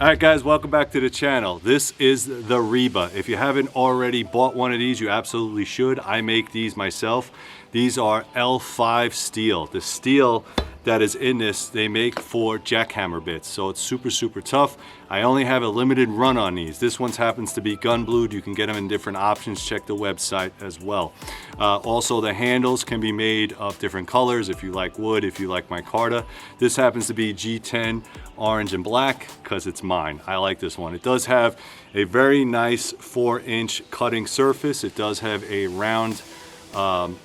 Alright guys, welcome back to the channel. This is the Reba. If you haven't already bought one of these, you absolutely should. I make these myself. These are L5 steel. The steel that is in this, they make for jackhammer bits. So it's super tough. I only have a limited run on these. This one happens to be gun blued. You can get them in different options. Check the website as well. Also, the handles can be made of different colors if you like wood, if you like micarta. This happens to be G10 orange and black because it's mine. I like this one. It does have a very nice 4-inch cutting surface. It does have a round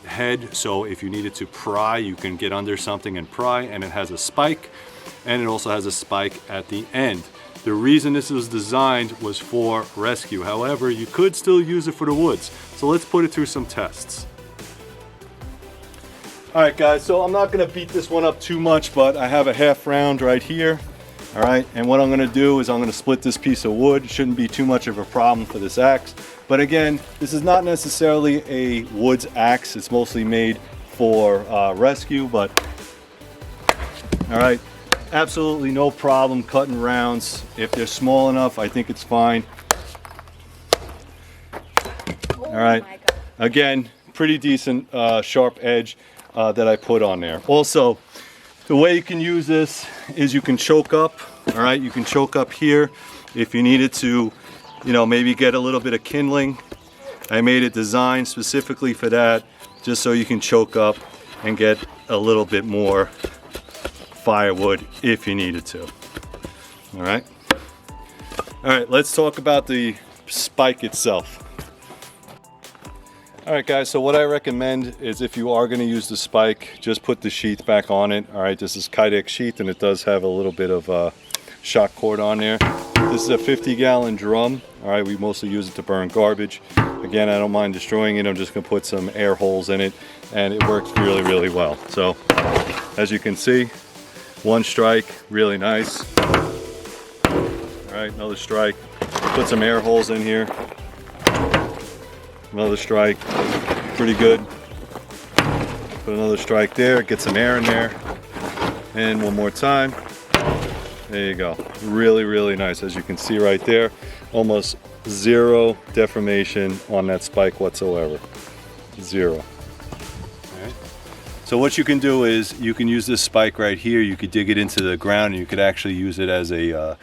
head, so if you needed to pry, you can get under something and pry, and it has a spike, and it also has a spike at the end. The reason this was designed was for rescue. However, you could still use it for the woods. So let's put it through some tests. All right guys, so I'm not gonna beat this one up too much, but I have a half round right here. All right, and what I'm gonna do is I'm gonna split this piece of wood. Shouldn't be too much of a problem for this axe. But again, this is not necessarily a woods axe. It's mostly made for rescue, but all right, absolutely no problem cutting rounds. If they're small enough, I think it's fine. All right, again, pretty decent sharp edge that I put on there. Also, the way you can use this is you can choke up, all right? You can choke up here if you needed to, you know, maybe get a little bit of kindling. I made it designed specifically for that, just so you can choke up and get a little bit more firewood if you needed to. All right, let's talk about the spike itself. All right guys, so what I recommend is if you are going to use the spike, just put the sheath back on it. All right, this is Kydex sheath, and it does have a little bit of shock cord on there. This is a 50-gallon drum. All right, we mostly use it to burn garbage. Again, I don't mind destroying it. I'm just going to put some air holes in it, and it works really well. So as you can see, one strike, really nice. All right, another strike. Put some air holes in here. Another strike, pretty good. Put another strike there, get some air in there. And one more time. There you go. Really nice. As you can see right there, almost zero deformation on that spike whatsoever. Zero. All right. So what you can do is you can use this spike right here. You could dig it into the ground, and you could actually use it as a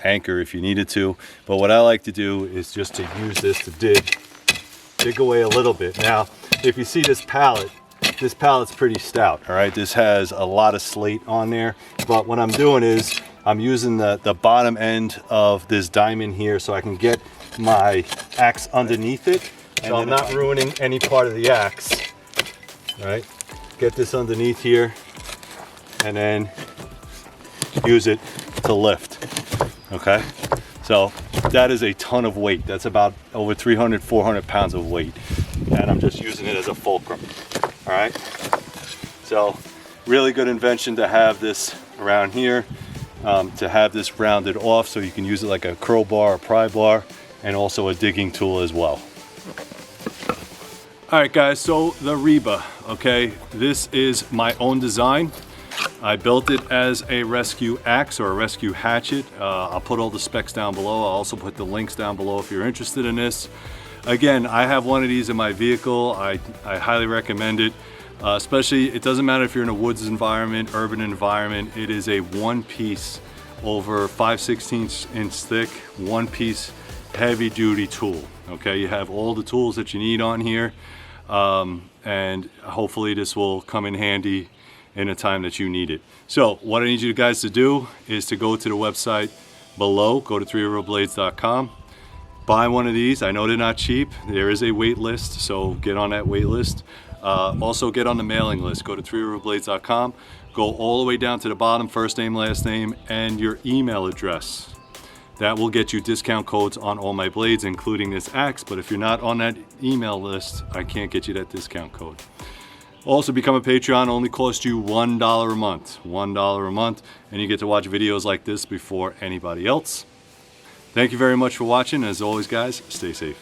anchor if you needed to. But what I like to do is just to use this to dig away a little bit. Now, if you see this pallet's pretty stout. All right, this has a lot of slate on there, but what I'm doing is I'm using the bottom end of this diamond here so I can get my axe underneath it, and I'm not ruining any part of the axe. All right, get this underneath here and then use it to lift. Okay, so that is a ton of weight. That's about over 300-400 pounds of weight, and I'm just using it as a fulcrum. All right, so really good invention to have this around here, to have this rounded off so you can use it like a crowbar or pry bar, and also a digging tool as well. All right guys, so the Reba, okay, this is my own design. I built it as a rescue axe or a rescue hatchet. I'll put all the specs down below. I'll also put the links down below if you're interested in this. Again, I have one of these in my vehicle. I highly recommend it. Especially, it doesn't matter if you're in a woods environment, urban environment. It is a one-piece, over 5/16 inch thick, one-piece heavy-duty tool. Okay, you have all the tools that you need on here, and hopefully this will come in handy in a time that you need it. So what I need you guys to do is to go to the website below, go to threeriverblades.com, buy one of these. I know they're not cheap. There is a wait list, so get on that wait list. Also get on the mailing list. Go to threeriverblades.com, go all the way down to the bottom, first name, last name, and your email address. That will get you discount codes on all my blades, including this axe, but if you're not on that email list, I can't get you that discount code. Also, become a Patreon. Only costs you $1 a month. $1 a month, and you get to watch videos like this before anybody else. Thank you very much for watching. As always, guys, stay safe.